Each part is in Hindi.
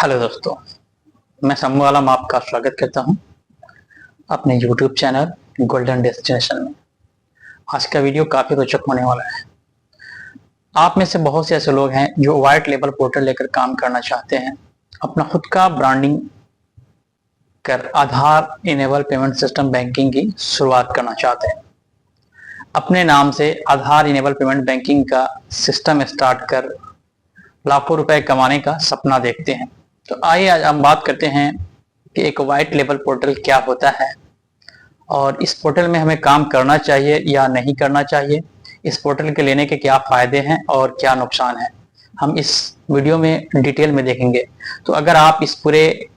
हेलो दोस्तों, मैं शम्भू आलम आपका स्वागत करता हूं अपने YouTube चैनल गोल्डन डेस्टिनेशन में। आज का वीडियो काफ़ी रोचक होने वाला है। आप में से बहुत से ऐसे लोग हैं जो वाइट लेबल पोर्टल लेकर काम करना चाहते हैं, अपना खुद का ब्रांडिंग कर आधार इनेबल पेमेंट सिस्टम बैंकिंग की शुरुआत करना चाहते हैं। अपने नाम से आधार इनेबल पेमेंट बैंकिंग का सिस्टम स्टार्ट कर लाखों रुपए कमाने का सपना देखते हैं। तो आइए आज हम बात करते हैं कि एक वाइट लेबल पोर्टल क्या होता है और इस पोर्टल में हमें काम करना चाहिए या नहीं करना चाहिए, इस पोर्टल के लेने के क्या फायदे हैं और क्या नुकसान है, हम इस वीडियो में डिटेल में देखेंगे। तो अगर आप इस पूरे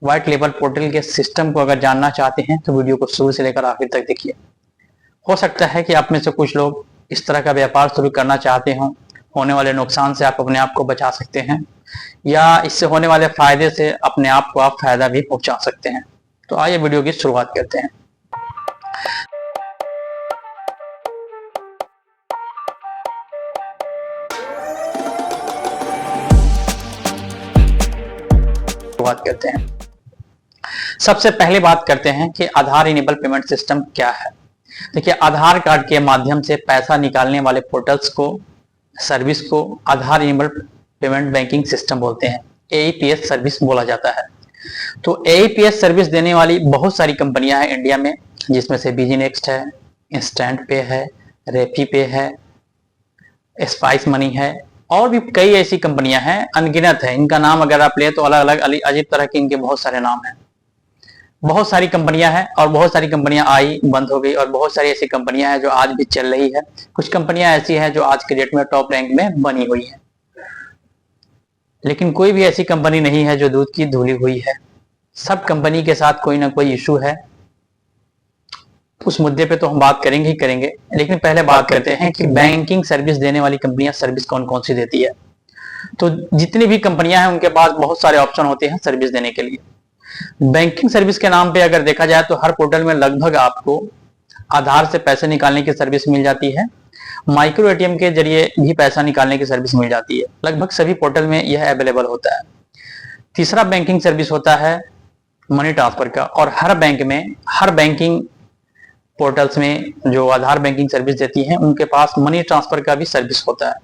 वाइट लेबल पोर्टल के सिस्टम को अगर जानना चाहते हैं तो वीडियो को शुरू से लेकर आखिर तक देखिए। हो सकता है कि आप में से कुछ लोग इस तरह का व्यापार शुरू करना चाहते हों, होने वाले नुकसान से आप अपने आप को बचा सकते हैं या इससे होने वाले फायदे से अपने आप को आप फायदा भी पहुंचा सकते हैं। तो आइए वीडियो की शुरुआत करते हैं। सबसे पहले बात करते हैं कि आधार इनेबल पेमेंट सिस्टम क्या है। देखिए, आधार कार्ड के माध्यम से पैसा निकालने वाले पोर्टल्स को, सर्विस को आधार इनेबल पेमेंट बैंकिंग सिस्टम बोलते हैं। एईपीएस सर्विस बोला जाता है। तो एईपीएस सर्विस देने वाली बहुत सारी कंपनियां हैं इंडिया में, जिसमें से बिजी नेक्स्ट है, इंस्टेंट पे है, रेपी पे है, स्पाइस मनी है और भी कई ऐसी कंपनियां हैं, अनगिनत है। इनका नाम अगर आप ले तो अलग अलग अजीब तरह के इनके बहुत सारे नाम हैं। बहुत सारी कंपनियां हैं और बहुत सारी कंपनियां आई, बंद हो गई और बहुत सारी ऐसी कंपनियां हैं जो आज भी चल रही है। कुछ कंपनियां ऐसी हैं जो आज के डेट में टॉप रैंक में बनी हुई है, लेकिन कोई भी ऐसी कंपनी नहीं है जो दूध की धुली हुई है। सब कंपनी के साथ कोई ना कोई इशू है। उस मुद्दे पे तो हम बात करेंगे ही करेंगे, लेकिन पहले बात करते हैं कि बैंकिंग सर्विस देने वाली कंपनियां सर्विस कौन कौन सी देती है। तो जितनी भी कंपनियां हैं उनके पास बहुत सारे ऑप्शन होते हैं सर्विस देने के लिए। बैंकिंग सर्विस के नाम पे अगर देखा जाए तो हर पोर्टल में लगभग आपको आधार से पैसे निकालने की सर्विस मिल जाती है, माइक्रो एटीएम के जरिए भी पैसा निकालने की सर्विस मिल जाती है। लगभग सभी पोर्टल में यह अवेलेबल होता है। तीसरा बैंकिंग सर्विस होता है मनी ट्रांसफर का, और हर बैंक में, हर बैंकिंग पोर्टल्स में जो आधार बैंकिंग सर्विस देती हैं उनके पास मनी ट्रांसफर का भी सर्विस होता है।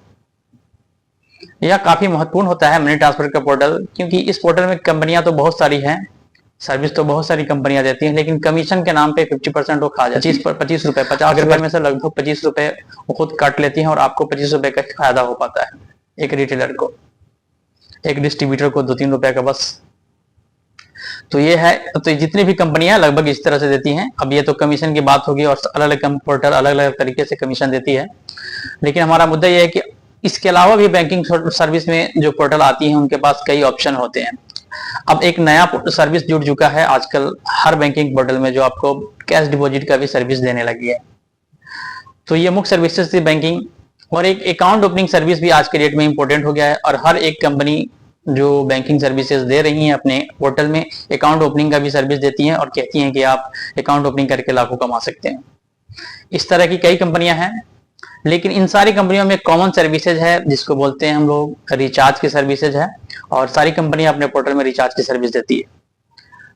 यह काफी महत्वपूर्ण होता है मनी ट्रांसफर का पोर्टल, क्योंकि इस पोर्टल में कंपनियां तो बहुत सारी हैं, सर्विस तो बहुत सारी कंपनियां देती हैं, लेकिन कमीशन के नाम पे 50% वो खा जाती है। 25 रुपए, 50 रुपए में से लगभग 25 रुपए वो खुद काट लेती हैं और आपको 25 रुपए का फायदा हो पाता है। एक रिटेलर को, एक डिस्ट्रीब्यूटर को 2-3 रुपए का बस। तो ये है। तो जितनी भी कंपनियां लगभग इस तरह से देती हैं। अब ये तो कमीशन की बात होगी और अलग अलग पोर्टल अलग अलग तरीके से कमीशन देती है, लेकिन हमारा मुद्दा यह है कि इसके अलावा भी बैंकिंग सर्विस में जो पोर्टल आती है उनके पास कई ऑप्शन होते हैं। अब एक नया सर्विस जुड़ चुका है आजकल हर बैंकिंग पोर्टल में, जो आपको कैश डिपॉजिट का भी सर्विस देने लगी है। तो ये मुख्य सर्विसेज थी बैंकिंग। और एक अकाउंट ओपनिंग सर्विस भी आज के डेट में इंपॉर्टेंट हो गया है, और हर एक कंपनी जो बैंकिंग सर्विसेज दे रही हैं अपने पोर्टल में अकाउंट ओपनिंग का भी सर्विस देती हैं और कहती हैं कि आप अकाउंट ओपनिंग करके लाखों कमा सकते हैं। इस तरह की कई कंपनियां हैं, लेकिन इन सारी कंपनियों में कॉमन सर्विसेज है जिसको बोलते हैं हम लोग रिचार्ज की सर्विसेज है, और सारी कंपनियां अपने पोर्टल में रिचार्ज की सर्विस देती है।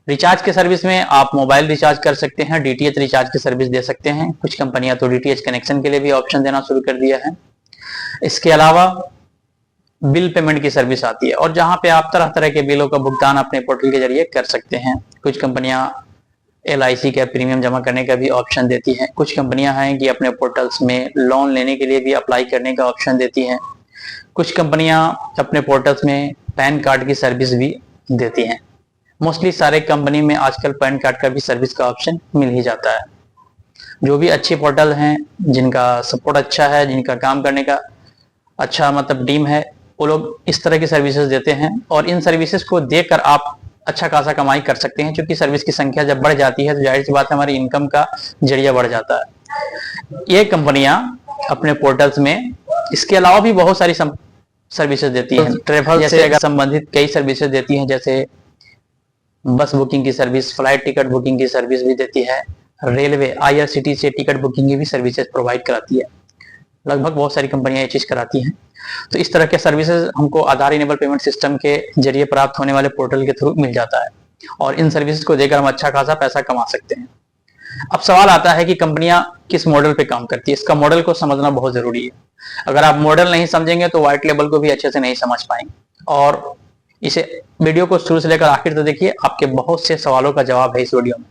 रिचार्ज की सर्विस में आप मोबाइल रिचार्ज कर सकते हैं, डीटीएच रिचार्ज की सर्विस दे सकते हैं। कुछ कंपनियां तो डीटीएच कनेक्शन के लिए भी ऑप्शन देना शुरू कर दिया है। इसके अलावा बिल पेमेंट की सर्विस आती है, और जहां पे आप तरह तरह के बिलों का भुगतान अपने पोर्टल के जरिए कर सकते हैं। कुछ कंपनियां LIC का प्रीमियम जमा करने का भी ऑप्शन देती हैं। कुछ कंपनियां हैं कि अपने पोर्टल्स में लोन लेने के लिए भी अप्लाई करने का ऑप्शन देती हैं। कुछ कंपनियां अपने पोर्टल्स में पैन कार्ड की सर्विस भी देती हैं। मोस्टली सारे कंपनी में आजकल पैन कार्ड का भी सर्विस का ऑप्शन मिल ही जाता है। जो भी अच्छे पोर्टल हैं, जिनका सपोर्ट अच्छा है, जिनका काम करने का अच्छा मतलब टीम है, वो लोग इस तरह की सर्विसेज देते हैं, और इन सर्विसेज को देकर आप अच्छा खासा कमाई कर सकते हैं, क्योंकि सर्विस की संख्या जब बढ़ जाती है तो जाहिर सी बात है हमारी इनकम का जरिया बढ़ जाता है। ये कंपनियां अपने पोर्टल्स में इसके अलावा भी बहुत सारी सर्विसेज देती हैं। ट्रेवल से अगर संबंधित कई सर्विसेज देती हैं, जैसे बस बुकिंग की सर्विस, फ्लाइट टिकट बुकिंग की सर्विस भी देती है। रेलवे IRCTC से टिकट बुकिंग की भी सर्विसेज प्रोवाइड कराती है। लगभग बहुत सारी कंपनियां ये चीज कराती हैं। तो इस तरह के सर्विसेज हमको आधार इनेबल पेमेंट सिस्टम के जरिए प्राप्त होने वाले पोर्टल के थ्रू मिल जाता है और इन सर्विसेज को देकर हम अच्छा खासा पैसा कमा सकते हैं। अब सवाल आता है कि कंपनियां किस मॉडल पे काम करती है। इसका मॉडल को समझना बहुत जरूरी है। अगर आप मॉडल नहीं समझेंगे तो व्हाइट लेबल को भी अच्छे से नहीं समझ पाएंगे। और इसे वीडियो को शुरू से लेकर आखिर तक देखिए, आपके बहुत से सवालों का जवाब है इस वीडियो में।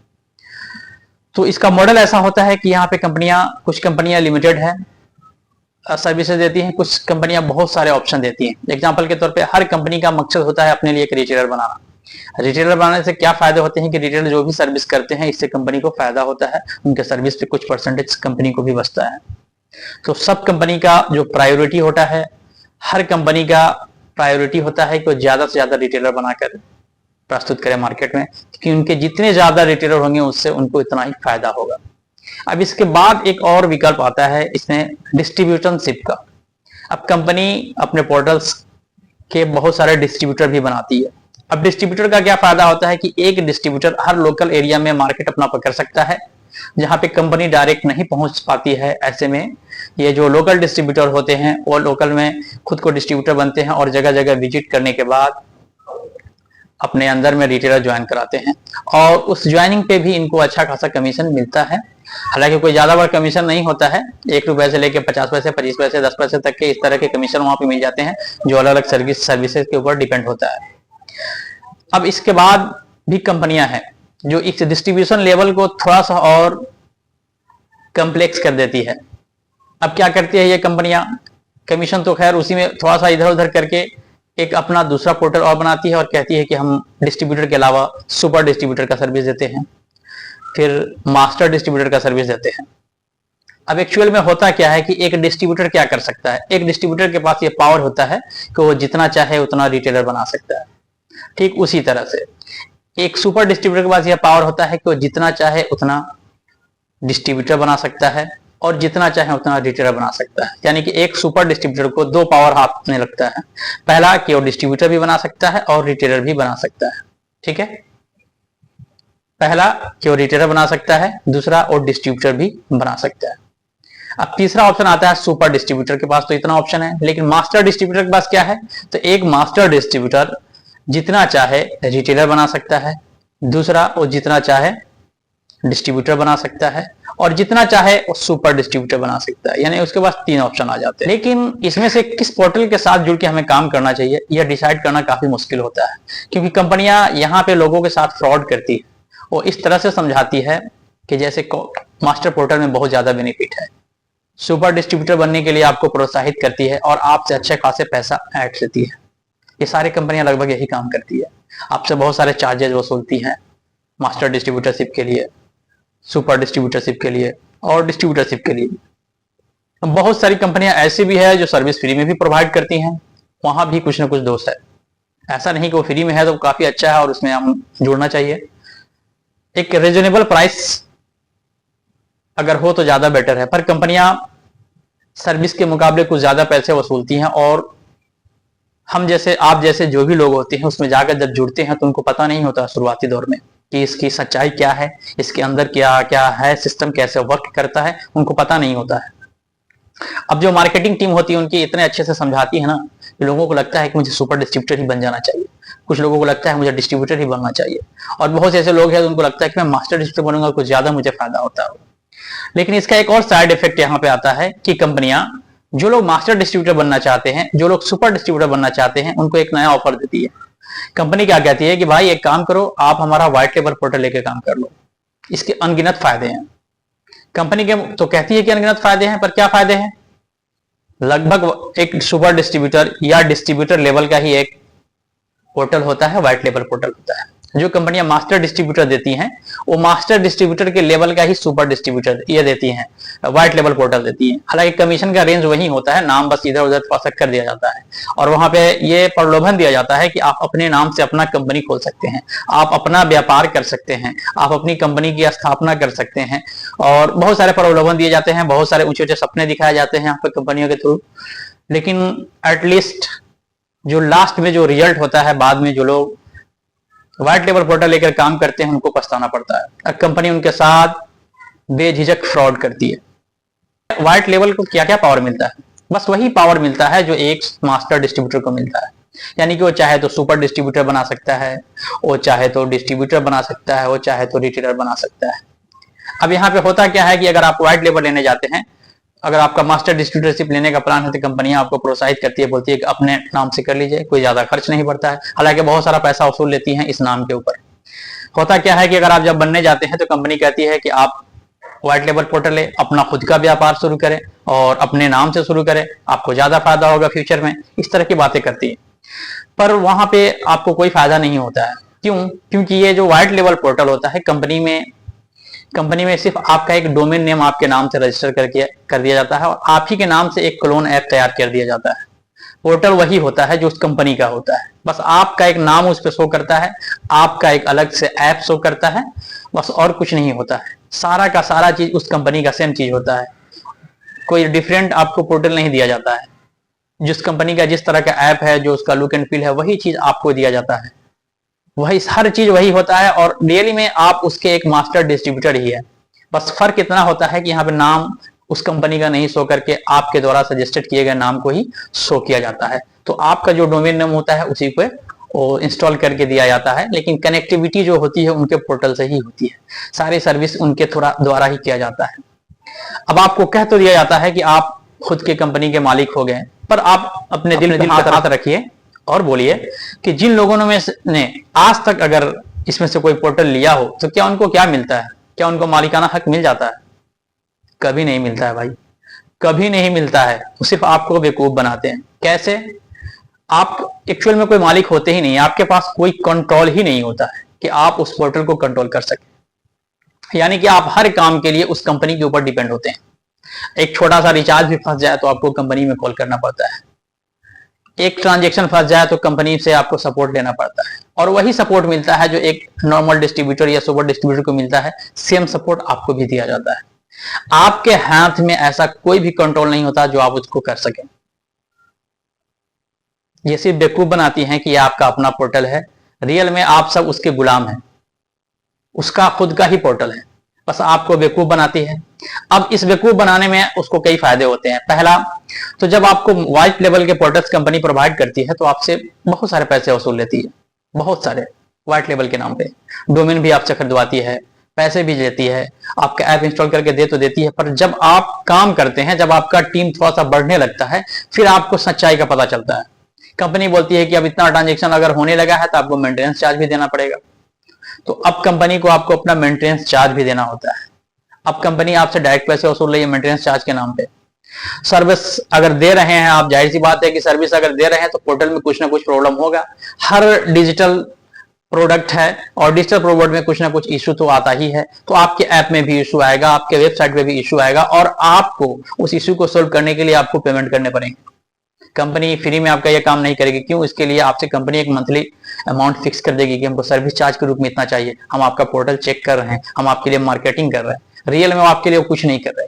तो इसका मॉडल ऐसा होता है कि यहाँ पे कुछ कंपनियां लिमिटेड है सर्विसेज देती हैं, कुछ कंपनियां बहुत सारे ऑप्शन देती हैं। एग्जांपल के तौर पे हर कंपनी का मकसद होता है अपने लिए एक रिटेलर बनाना। रिटेलर बनाने से क्या फायदे होते हैं कि रिटेलर जो भी सर्विस करते हैं इससे कंपनी को फायदा होता है, उनके सर्विस पे कुछ परसेंटेज कंपनी को भी बचता है। तो सब कंपनी का जो प्रायोरिटी होता है, हर कंपनी का प्रायोरिटी होता है कि वो ज्यादा से ज्यादा रिटेलर बनाकर प्रस्तुत करें मार्केट में, क्योंकि उनके जितने ज्यादा रिटेलर होंगे उससे उनको इतना ही फायदा होगा। अब इसके बाद एक और विकल्प आता है इसमें डिस्ट्रीब्यूटरशिप का। अब कंपनी अपने पोर्टल्स के बहुत सारे डिस्ट्रीब्यूटर भी बनाती है। अब डिस्ट्रीब्यूटर का क्या फायदा होता है कि एक डिस्ट्रीब्यूटर हर लोकल एरिया में मार्केट अपना पकड़ सकता है जहां पे कंपनी डायरेक्ट नहीं पहुंच पाती है। ऐसे में ये जो लोकल डिस्ट्रीब्यूटर होते हैं वो लोकल में खुद को डिस्ट्रीब्यूटर बनते हैं और जगह जगह विजिट करने के बाद अपने अंदर में रिटेलर ज्वाइन कराते हैं और उस ज्वाइनिंग पे भी इनको अच्छा खासा कमीशन मिलता है। हालांकि कोई ज्यादा बड़ा कमीशन नहीं होता है, 1 रुपए से लेके 50 पैसे, 25 पैसे, 10 पैसे तक के इस तरह के कमीशन वहां पे मिल जाते हैं जो अलग अलग सर्विसेज के ऊपर डिपेंड होता है। अब इसके बाद भी कंपनियां हैं जो इस डिस्ट्रीब्यूशन लेवल को थोड़ा सा और कॉम्प्लेक्स कर देती है। अब क्या करती है ये कंपनियां, कमीशन तो खैर उसी में थोड़ा सा इधर उधर करके एक अपना दूसरा पोर्टल और बनाती है और कहती है कि हम डिस्ट्रीब्यूटर के अलावा सुपर डिस्ट्रीब्यूटर का सर्विस देते हैं, फिर मास्टर डिस्ट्रीब्यूटर का सर्विस देते हैं। अब एक्चुअल में होता क्या है कि एक डिस्ट्रीब्यूटर क्या कर सकता है, एक डिस्ट्रीब्यूटर के पास ये पावर होता है कि वो जितना चाहे उतना रिटेलर बना सकता है। ठीक उसी तरह से एक सुपर डिस्ट्रीब्यूटर के पास यह पावर होता है कि वो जितना चाहे उतना डिस्ट्रीब्यूटर बना सकता है और जितना चाहे उतना रिटेलर बना सकता है। यानी कि एक सुपर डिस्ट्रीब्यूटर को 2 पावर हाथ में लगता है, पहला कि वो डिस्ट्रीब्यूटर भी बना सकता है और रिटेलर भी बना सकता है। ठीक है, पहला कि वो रिटेलर बना सकता है, दूसरा वो डिस्ट्रीब्यूटर भी बना सकता है। अब तीसरा ऑप्शन आता है सुपर डिस्ट्रीब्यूटर के पास, तो इतना ऑप्शन है। लेकिन मास्टर डिस्ट्रीब्यूटर के पास क्या है, तो एक मास्टर डिस्ट्रीब्यूटर जितना चाहे रिटेलर बना सकता है, दूसरा वो जितना चाहे डिस्ट्रीब्यूटर बना सकता है और जितना चाहे वो सुपर डिस्ट्रीब्यूटर बना सकता है। यानी उसके पास 3 ऑप्शन आ जाते हैं। लेकिन इसमें से किस पोर्टल के साथ जुड़ के हमें काम करना चाहिए यह डिसाइड करना काफी मुश्किल होता है, क्योंकि कंपनियां यहाँ पे लोगों के साथ फ्रॉड करती है। वो इस तरह से समझाती है कि जैसे मास्टर पोर्टल में बहुत ज्यादा बेनिफिट है, सुपर डिस्ट्रीब्यूटर बनने के लिए आपको प्रोत्साहित करती है और आपसे अच्छे खासे पैसा ऐड लेती है। ये सारी कंपनियां लगभग यही काम करती है, आपसे बहुत सारे चार्जेस वसूलती हैं मास्टर डिस्ट्रीब्यूटरशिप के लिए, सुपर डिस्ट्रीब्यूटरशिप के लिए और डिस्ट्रीब्यूटरशिप के लिए। बहुत सारी कंपनियां ऐसी भी है जो सर्विस फ्री में भी प्रोवाइड करती हैं, वहां भी कुछ ना कुछ दोष है। ऐसा नहीं कि वो फ्री में है तो काफी अच्छा है और उसमें हम जुड़ना चाहिए। एक रीजनेबल प्राइस अगर हो तो ज्यादा बेटर है, पर कंपनियां सर्विस के मुकाबले कुछ ज्यादा पैसे वसूलती हैं और हम जैसे आप जैसे जो भी लोग होते हैं उसमें जाकर जब जुड़ते हैं तो उनको पता नहीं होता शुरुआती दौर में कि इसकी सच्चाई क्या है, इसके अंदर क्या क्या है, सिस्टम कैसे वर्क करता है, उनको पता नहीं होता है। अब जो मार्केटिंग टीम होती है उनकी इतने अच्छे से समझाती है ना कि लोगों को लगता है कि मुझे सुपर डिस्ट्रीब्यूटर ही बन जाना चाहिए, कुछ लोगों को लगता है मुझे डिस्ट्रीब्यूटर ही बनना चाहिए और बहुत से ऐसे लोग हैं उनको लगता है कि मैं मास्टर डिस्ट्रीब्यूटर बनूंगा, कुछ ज्यादा मुझे फायदा होता है। लेकिन इसका एक और साइड इफेक्ट यहाँ पे आता है कि कंपनियां जो लोग मास्टर डिस्ट्रीब्यूटर बनना चाहते हैं, जो लोग सुपर डिस्ट्रीब्यूटर बनना चाहते हैं, उनको एक नया ऑफर देती है। कंपनी क्या कहती है कि भाई एक काम करो, आप हमारा व्हाइट लेबल पोर्टल लेके काम कर लो, इसके अनगिनत फायदे हैं। कंपनी के तो कहती है कि अनगिनत फायदे हैं, पर क्या फायदे हैं? लगभग एक सुपर डिस्ट्रीब्यूटर या डिस्ट्रीब्यूटर लेवल का ही एक पोर्टल होता है, व्हाइट लेबल पोर्टल होता है। जो कंपनियां मास्टर डिस्ट्रीब्यूटर देती हैं वो मास्टर डिस्ट्रीब्यूटर के लेवल का ही सुपर डिस्ट्रीब्यूटर ये देती हैं, व्हाइट लेबल पोर्टल देती हैं। हालांकि कमीशन का रेंज वही होता है, नाम बस इधर उधर थोड़ा सा कर दिया जाता है और वहां पे ये प्रलोभन दिया जाता है कि आप अपने नाम से अपना कंपनी खोल सकते हैं, आप अपना व्यापार कर सकते हैं, आप अपनी कंपनी की स्थापना कर सकते हैं और बहुत सारे प्रलोभन दिए जाते हैं, बहुत सारे ऊंचे ऊंचे सपने दिखाए जाते हैं यहाँ पे कंपनियों के थ्रू। लेकिन एटलीस्ट जो लास्ट में जो रिजल्ट होता है, बाद में जो लोग व्हाइट लेबल पोर्टल लेकर काम करते हैं उनको पछताना पड़ता है। कंपनी उनके साथ बेझिझक फ्रॉड करती है। व्हाइट लेबल को क्या क्या पावर मिलता है? बस वही पावर मिलता है जो एक मास्टर डिस्ट्रीब्यूटर को मिलता है। यानी कि वो चाहे तो सुपर डिस्ट्रीब्यूटर बना सकता है, वो चाहे तो डिस्ट्रीब्यूटर बना सकता है, वो चाहे तो रिटेलर बना सकता है। अब यहाँ पे होता क्या है कि अगर आप व्हाइट लेबल लेने जाते हैं, अगर आपका मास्टर डिस्ट्रीब्यूटरशिप लेने का प्लान है, तो कंपनियां आपको प्रोत्साहित करती है, बोलती है कि अपने नाम से कर लीजिए, कोई ज्यादा खर्च नहीं पड़ता है। हालांकि बहुत सारा पैसा वसूल लेती है इस नाम के ऊपर। होता क्या है कि अगर आप जब बनने जाते हैं तो कंपनी कहती है कि आप व्हाइट लेबल पोर्टल है, अपना खुद का व्यापार शुरू करें और अपने नाम से शुरू करें, आपको ज्यादा फायदा होगा फ्यूचर में, इस तरह की बातें करती है। पर वहां पे आपको कोई फायदा नहीं होता है। क्यों? क्योंकि ये जो व्हाइट लेबल पोर्टल होता है, कंपनी में सिर्फ आपका एक डोमेन नेम आपके नाम से रजिस्टर करके कर दिया जाता है और आप ही के नाम से एक क्लोन ऐप तैयार कर दिया जाता है। पोर्टल वही होता है जो उस कंपनी का होता है, बस आपका एक नाम उस पर शो करता है, आपका एक अलग से ऐप शो करता है, बस और कुछ नहीं होता है। सारा का सारा चीज उस कंपनी का सेम चीज होता है, कोई डिफरेंट आपको पोर्टल नहीं दिया जाता है। जिस कंपनी का जिस तरह का ऐप है, जो उसका लुक एंड फील है, वही चीज आपको दिया जाता है, वही हर चीज वही होता है और रियली में आप उसके एक मास्टर डिस्ट्रीब्यूटर ही है। बस फर्क इतना होता है कि यहाँ पे नाम उस कंपनी का नहीं शो करके आपके द्वारा सजेस्टेड किए गए नाम को ही शो किया जाता है। तो आपका जो डोमेन नेम होता है उसी पे वो इंस्टॉल करके दिया जाता है, लेकिन कनेक्टिविटी जो होती है उनके पोर्टल से ही होती है, सारी सर्विस उनके थोड़ा द्वारा ही किया जाता है। अब आपको कह तो दिया जाता है कि आप खुद के कंपनी के मालिक हो गए, पर आप अपने दिल में हाथ रखिए और बोलिए कि जिन लोगों ने आज तक अगर इसमें से कोई पोर्टल लिया हो तो क्या उनको क्या मिलता है? क्या उनको मालिकाना हक मिल जाता है? कभी नहीं मिलता है भाई, कभी नहीं मिलता है। वो सिर्फ आपको बेवकूफ बनाते हैं। कैसे? आप एक्चुअल में कोई मालिक होते ही नहीं, आपके पास कोई कंट्रोल ही नहीं होता है कि आप उस पोर्टल को कंट्रोल कर सके। यानी कि आप हर काम के लिए उस कंपनी के ऊपर डिपेंड होते हैं। एक छोटा सा रिचार्ज भी फंस जाए तो आपको कंपनी में कॉल करना पड़ता है, एक ट्रांजेक्शन फंस जाए तो कंपनी से आपको सपोर्ट लेना पड़ता है, और वही सपोर्ट मिलता है जो एक नॉर्मल डिस्ट्रीब्यूटर या सुपर डिस्ट्रीब्यूटर को मिलता है, सेम सपोर्ट आपको भी दिया जाता है। आपके हाथ में ऐसा कोई भी कंट्रोल नहीं होता जो आप उसको कर सकें। ये सिर्फ बेवकूफ बनाती हैं कि ये आपका अपना पोर्टल है, रियल में आप सब उसके गुलाम हैं, उसका खुद का ही पोर्टल है, बस आपको बेवकूफ बनाती है। अब इस बेवकूफ बनाने में उसको कई फायदे होते हैं। पहला तो जब आपको व्हाइट लेवल के प्रोडक्ट्स कंपनी प्रोवाइड करती है तो आपसे बहुत सारे पैसे वसूल लेती है, बहुत सारे व्हाइट लेवल के नाम पे। डोमेन भी आपसे खरीदवाती है, पैसे भी लेती है, आपका ऐप इंस्टॉल करके दे तो देती है, पर जब आप काम करते हैं, जब आपका टीम थोड़ा सा बढ़ने लगता है, फिर आपको सच्चाई का पता चलता है। कंपनी बोलती है कि अब इतना ट्रांजेक्शन अगर होने लगा है तो आपको मेंटेनेंस चार्ज भी देना पड़ेगा। तो अब कंपनी को आपको अपना मेंटेनेंस चार्ज भी देना होता है। अब कंपनी आपसे डायरेक्ट पैसे वसूल रही है मेंटेनेंस चार्ज के नाम पे। सर्विस अगर दे रहे हैं आप, जाहिर सी बात है कि सर्विस अगर दे रहे हैं तो पोर्टल में कुछ ना कुछ प्रॉब्लम होगा। हर डिजिटल प्रोडक्ट है और डिजिटल प्रोडक्ट में कुछ ना कुछ इशू तो आता ही है। तो आपके ऐप में भी इशू आएगा, आपके वेबसाइट में भी इशू आएगा, और आपको उस इशू को सोल्व करने के लिए आपको पेमेंट करने पड़ेंगे। कंपनी फ्री में आपका यह काम नहीं करेगी। क्यों? इसके लिए आपसे कंपनी एक मंथली अमाउंट फिक्स कर देगी कि हमको सर्विस चार्ज के रूप में इतना चाहिए, हम आपका पोर्टल चेक कर रहे हैं, हम आपके लिए मार्केटिंग कर रहे हैं। रियल में आपके लिए कुछ नहीं कर रहे।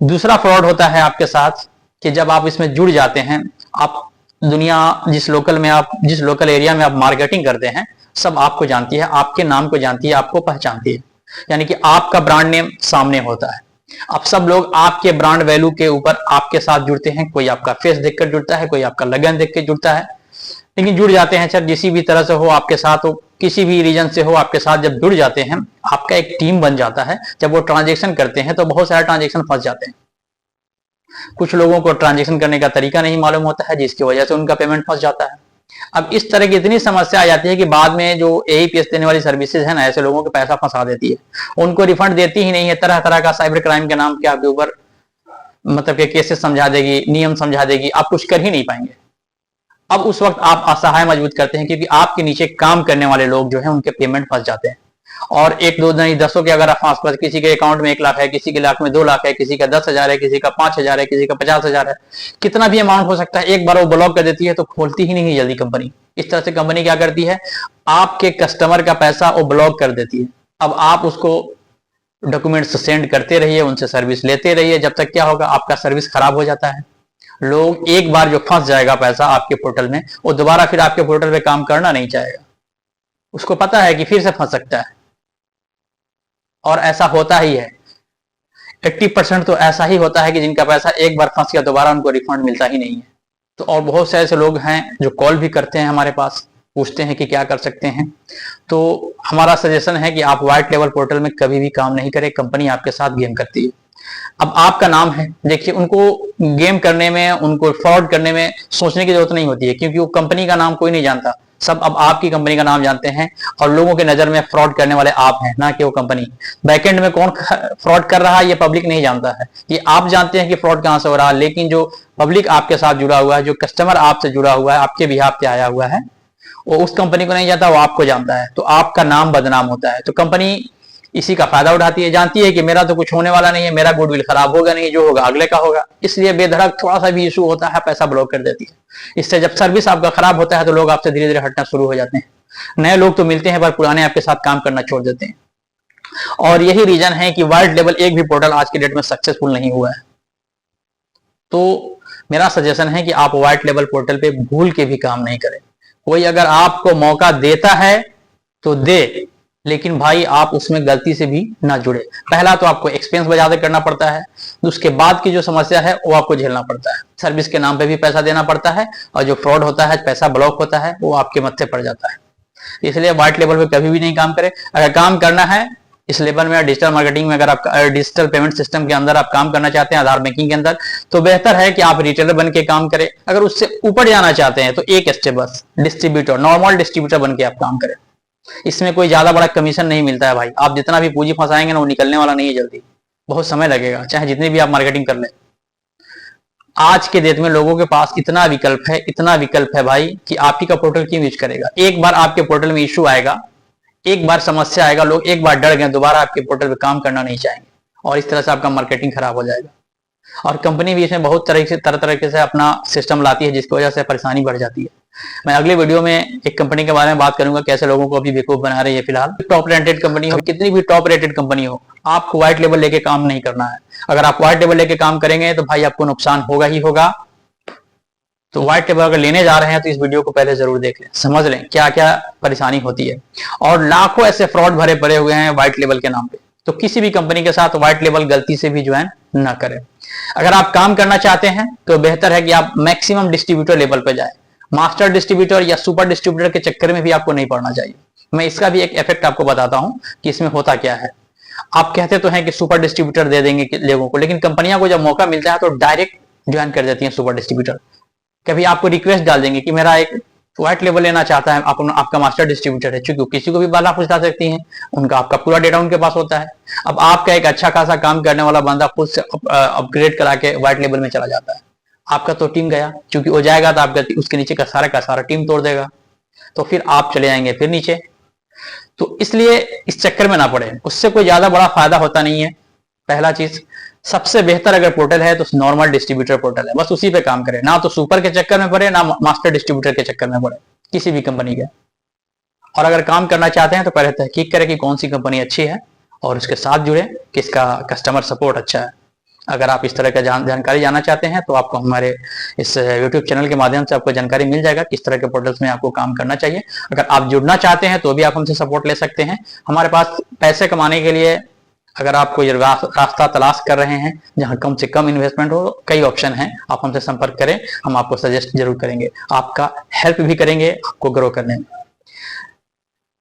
दूसरा फ्रॉड होता है आपके साथ कि जब आप इसमें जुड़ जाते हैं, आप दुनिया जिस लोकल एरिया में आप मार्केटिंग करते हैं, सब आपको जानती है, आपके नाम को जानती है, आपको पहचानती है। यानी कि आपका ब्रांड नेम सामने होता है। अब सब लोग आपके ब्रांड वैल्यू के ऊपर आपके साथ जुड़ते हैं। कोई आपका फेस देखकर जुड़ता है, कोई आपका लगन देख के जुड़ता है, लेकिन जुड़ जाते हैं। चाहे किसी भी तरह से हो, आपके साथ हो, किसी भी रीजन से हो, आपके साथ जब जुड़ जाते हैं, आपका एक टीम बन जाता है। जब वो ट्रांजेक्शन करते हैं तो बहुत सारे ट्रांजेक्शन फंस जाते हैं। कुछ लोगों को ट्रांजेक्शन करने का तरीका नहीं मालूम होता है, जिसकी वजह से उनका पेमेंट फंस जाता है। अब इस तरह की इतनी समस्या आ जाती है कि बाद में जो एईपीएस देने वाली सर्विसेज है ना, ऐसे लोगों को पैसा फंसा देती है, उनको रिफंड देती ही नहीं है। तरह तरह का साइबर क्राइम के नाम के आपके ऊपर मतलब के केसेस समझा देगी, नियम समझा देगी, आप कुछ कर ही नहीं पाएंगे। अब उस वक्त आप असहाय मजबूत करते हैं, क्योंकि आपके नीचे काम करने वाले लोग जो है उनके पेमेंट फंस जाते हैं। और एक दो नहीं, दसों के अगर आप किसी के अकाउंट में 1 लाख है, किसी के लाख में 2 लाख है, किसी का 10,000 है, किसी का 5,000 है, किसी का 50,000 है, कितना भी अमाउंट हो सकता है, एक बार वो ब्लॉक कर देती है तो खोलती ही नहीं जल्दी कंपनी। इस तरह से कंपनी क्या करती है, आपके कस्टमर का पैसा वो ब्लॉक कर देती है। अब आप उसको डॉक्यूमेंट्स सेंड करते रहिए, उनसे सर्विस लेते रहिए, जब तक क्या होगा, आपका सर्विस खराब हो जाता है। लोग एक बार जो फंस जाएगा पैसा आपके पोर्टल में, वो दोबारा फिर आपके पोर्टल पे काम करना नहीं चाहेगा। उसको पता है कि फिर से फंस सकता है, और ऐसा होता ही है। 80% तो ऐसा ही होता है कि जिनका पैसा एक बार फंस गया दोबारा उनको रिफंड मिलता ही नहीं है। तो और बहुत से ऐसे लोग हैं जो कॉल भी करते हैं हमारे पास, पूछते हैं कि क्या कर सकते हैं। तो हमारा सजेशन है कि आप व्हाइट लेवल पोर्टल में कभी भी काम नहीं करें, कंपनी आपके साथ गेम करती है। अब आपका नाम है, देखिए उनको गेम करने में, उनको फ्रॉड करने में सोचने की जरूरत नहीं होती है, क्योंकि वो कंपनी का नाम कोई नहीं जानता, सब अब आपकी कंपनी का नाम जानते हैं और लोगों के नजर में फ्रॉड करने वाले आप हैं, ना कि वो कंपनी। बैकएंड में कौन फ्रॉड कर रहा है ये पब्लिक नहीं जानता है, ये आप जानते हैं कि फ्रॉड कहां से हो रहा है, लेकिन जो पब्लिक आपके साथ जुड़ा हुआ है, जो कस्टमर आपसे जुड़ा हुआ है, आपके बिहाफ पे आया हुआ है, वो उस कंपनी को नहीं जानता, वो आपको जानता है। तो आपका नाम बदनाम होता है। तो कंपनी इसी का फायदा उठाती है, जानती है कि मेरा तो कुछ होने वाला नहीं है, मेरा गुडविल खराब होगा नहीं, जो होगा अगले का होगा, इसलिए बेधड़क थोड़ा सा भी इशू होता है पैसा ब्लॉक कर देती है। इससे जब सर्विस आपका खराब होता है तो लोग आपसे धीरे धीरे हटना शुरू हो जाते हैं। नए लोग तो मिलते हैं पर पुराने आपके साथ काम करना छोड़ देते हैं। और यही रीजन है कि व्हाइट लेवल एक भी पोर्टल आज की डेट में सक्सेसफुल नहीं हुआ है। तो मेरा सजेशन है कि आप व्हाइट लेवल पोर्टल पे भूल के भी काम नहीं करें। कोई अगर आपको मौका देता है तो दे, लेकिन भाई आप उसमें गलती से भी ना जुड़े। पहला तो आपको एक्सपेंस बजाते करना पड़ता है, उसके बाद की जो समस्या है वो आपको झेलना पड़ता है। सर्विस के नाम पे भी पैसा देना पड़ता है, और जो फ्रॉड होता है, पैसा ब्लॉक होता है, वो आपके मत्थे पड़ जाता है। इसलिए व्हाइट लेवल पे कभी भी नहीं काम करें। अगर काम करना है इस लेवल में, डिजिटल मार्केटिंग में, अगर आप डिजिटल पेमेंट सिस्टम के अंदर आप काम करना चाहते हैं, आधार बैंकिंग के अंदर, तो बेहतर है कि आप रिटेलर बन के काम करें। अगर उससे ऊपर जाना चाहते हैं तो एक स्टेप बस, डिस्ट्रीब्यूटर, नॉर्मल डिस्ट्रीब्यूटर बन के आप काम करें। इसमें कोई ज्यादा बड़ा कमीशन नहीं मिलता है भाई। आप जितना भी पूंजी फंसाएंगे ना, वो निकलने वाला नहीं है जल्दी, बहुत समय लगेगा, चाहे जितनी भी आप मार्केटिंग कर लें। आज के डेट में लोगों के पास इतना विकल्प है, इतना विकल्प है भाई, कि आप ही का पोर्टल क्यों यूज करेगा। एक बार आपके पोर्टल में इश्यू आएगा, एक बार समस्या आएगा, लोग एक बार डर गए, दोबारा आपके पोर्टल पे काम करना नहीं चाहेंगे, और इस तरह से आपका मार्केटिंग खराब हो जाएगा। और कंपनी भी इसमें बहुत तरह तरह से अपना सिस्टम लाती है, जिसकी वजह से परेशानी बढ़ जाती है। मैं अगले वीडियो में एक कंपनी के बारे में बात करूंगा, कैसे लोगों को अभी बेवकूफ बना रही है। फिलहाल टॉप रेटेड कंपनी हो, कितनी भी टॉप रेटेड कंपनी हो, आपको व्हाइट लेवल लेके काम नहीं करना है। अगर आप व्हाइट लेवल लेके काम करेंगे तो भाई आपको नुकसान होगा ही होगा। तो व्हाइट लेवल अगर लेने जा रहे हैं तो इस वीडियो को पहले जरूर देख लें, समझ लें क्या क्या परेशानी होती है। और लाखों ऐसे फ्रॉड भरे पड़े हुए हैं व्हाइट लेवल के नाम पे, तो किसी भी कंपनी के साथ व्हाइट लेवल गलती से भी ज्वाइन ना करें। अगर आप काम करना चाहते हैं तो बेहतर है कि आप मैक्सिमम डिस्ट्रीब्यूटर लेवल पे जाएं। मास्टर डिस्ट्रीब्यूटर या सुपर डिस्ट्रीब्यूटर के चक्कर में भी आपको नहीं पड़ना चाहिए। मैं इसका भी एक इफेक्ट आपको बताता हूं कि इसमें होता क्या है। आप कहते तो हैं कि सुपर डिस्ट्रीब्यूटर दे देंगे लोगों को, लेकिन कंपनियां को जब मौका मिलता है तो डायरेक्ट ज्वाइन कर देती हैं सुपर डिस्ट्रीब्यूटर। कभी आपको रिक्वेस्ट डाल देंगे कि मेरा एक व्हाइट लेवल लेना चाहता है, आपका मास्टर डिस्ट्रीब्यूटर है, चूंकि किसी को भी बाला पूछा सकती हैं, उनका आपका पूरा डेटा उनके पास होता है। अब आपका एक अच्छा खासा काम करने वाला बंदा खुद से अपग्रेड करा के व्हाइट लेवल में चला जाता है, आपका तो टीम गया, क्योंकि वो जाएगा तो आपका उसके नीचे का सारा टीम तोड़ देगा, तो फिर आप चले जाएंगे फिर नीचे। तो इसलिए इस चक्कर में ना पड़े, उससे कोई ज्यादा बड़ा फायदा होता नहीं है। पहला चीज, सबसे बेहतर अगर पोर्टल है तो नॉर्मल डिस्ट्रीब्यूटर पोर्टल है, बस उसी पे काम करें, ना तो सुपर के चक्कर में पड़े, ना मास्टर डिस्ट्रीब्यूटर के चक्कर में पड़े, किसी भी कंपनी के। और अगर काम करना चाहते हैं तो पहले तहकीक करें कि कौन सी कंपनी अच्छी है और उसके साथ जुड़े, किसका कस्टमर सपोर्ट अच्छा है। अगर आप इस तरह का जानकारी जानना चाहते हैं तो आपको हमारे इस YouTube चैनल के माध्यम से आपको जानकारी मिल जाएगा किस तरह के पोर्टल्स में आपको काम करना चाहिए। अगर आप जुड़ना चाहते हैं तो भी आप हमसे सपोर्ट ले सकते हैं। हमारे पास पैसे कमाने के लिए, अगर आप कोई रास्ता तलाश कर रहे हैं जहां कम से कम इन्वेस्टमेंट हो, कई ऑप्शन हैं, आप हमसे संपर्क करें, हम आपको सजेस्ट जरूर करेंगे, आपका हेल्प भी करेंगे आपको ग्रो करने में।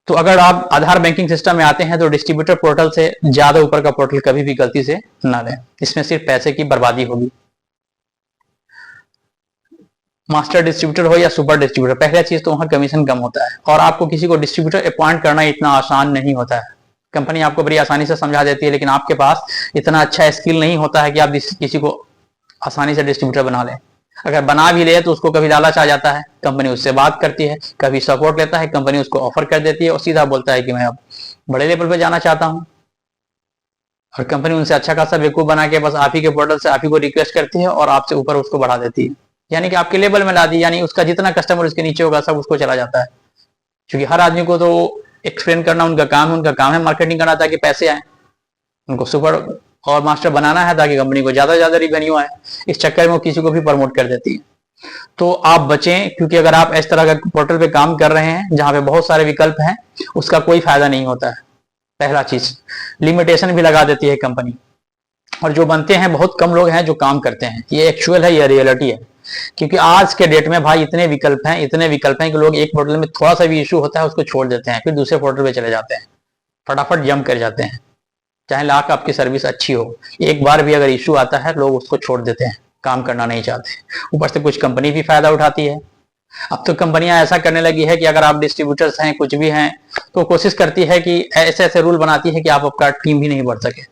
तो अगर आप आधार बैंकिंग सिस्टम में आते हैं तो डिस्ट्रीब्यूटर पोर्टल से ज्यादा ऊपर का पोर्टल कभी भी गलती से ना लें, इसमें सिर्फ पैसे की बर्बादी होगी। मास्टर डिस्ट्रीब्यूटर हो या सुपर डिस्ट्रीब्यूटर, पहला चीज तो वहां कमीशन कम होता है, और आपको किसी को डिस्ट्रीब्यूटर अपॉइंट करना इतना आसान नहीं होता है। कंपनी आपको बड़ी आसानी से समझा देती है, लेकिन आपके पास इतना अच्छा स्किल नहीं होता है कि आप किसी को आसानी से डिस्ट्रीब्यूटर बना लें। अगर बना भी ले तो उसको कभी लालच आ जाता है, कंपनी उससे बात करती है, कभी सपोर्ट लेता है, कंपनी उसको ऑफर कर देती है और सीधा बोलता है कि मैं अब बड़े लेवल पे जाना चाहता हूं, और कंपनी उनसे अच्छा खासा बेवकूफ बना के बस आप ही के पोर्टल से आप ही को रिक्वेस्ट करती है और आपसे ऊपर उसको बढ़ा देती है, यानी कि आपके लेवल में ला दी, यानी उसका जितना कस्टमर उसके नीचे होगा सब उसको चला जाता है। क्योंकि हर आदमी को तो एक्सप्लेन करना उनका काम है मार्केटिंग करना ताकि पैसे आए, उनको सुपर और मास्टर बनाना है ताकि कंपनी को ज्यादा ज्यादा रिवेन्यू आए। इस चक्कर में वो किसी को भी प्रमोट कर देती है। तो आप बचें, क्योंकि अगर आप इस तरह का पोर्टल पे काम कर रहे हैं जहां पे बहुत सारे विकल्प हैं, उसका कोई फायदा नहीं होता है। पहला चीज, लिमिटेशन भी लगा देती है कंपनी और जो बनते हैं बहुत कम लोग हैं जो काम करते हैं। ये एक्चुअल है, ये रियलिटी है। क्योंकि आज के डेट में भाई इतने विकल्प हैं, इतने विकल्प हैं कि लोग एक पोर्टल में थोड़ा सा भी इशू होता है उसको छोड़ देते हैं, फिर दूसरे पोर्टल पे चले जाते हैं, फटाफट जंप कर जाते हैं। चाहे लाख आपकी सर्विस अच्छी हो, एक बार भी अगर इशू आता है लोग उसको छोड़ देते हैं, काम करना नहीं चाहते। ऊपर से कुछ कंपनी भी फायदा उठाती है। अब तो कंपनियां ऐसा करने लगी है कि अगर आप डिस्ट्रीब्यूटर्स हैं, कुछ भी हैं, तो कोशिश करती है कि ऐसे ऐसे रूल बनाती है कि आप आपका टीम भी नहीं बढ़ सके।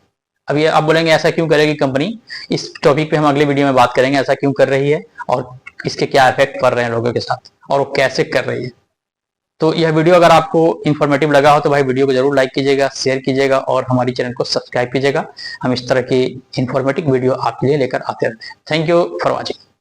अब ये आप बोलेंगे ऐसा क्यों करेगी कंपनी, इस टॉपिक पे हम अगले वीडियो में बात करेंगे, ऐसा क्यों कर रही है और इसके क्या इफेक्ट पड़ रहे हैं लोगों के साथ और वो कैसे कर रही है। तो यह वीडियो अगर आपको इन्फॉर्मेटिव लगा हो तो भाई वीडियो को जरूर लाइक कीजिएगा, शेयर कीजिएगा और हमारी चैनल को सब्सक्राइब कीजिएगा। हम इस तरह की इन्फॉर्मेटिव वीडियो आपके लिए लेकर आते रहते हैं। Thank you for watching.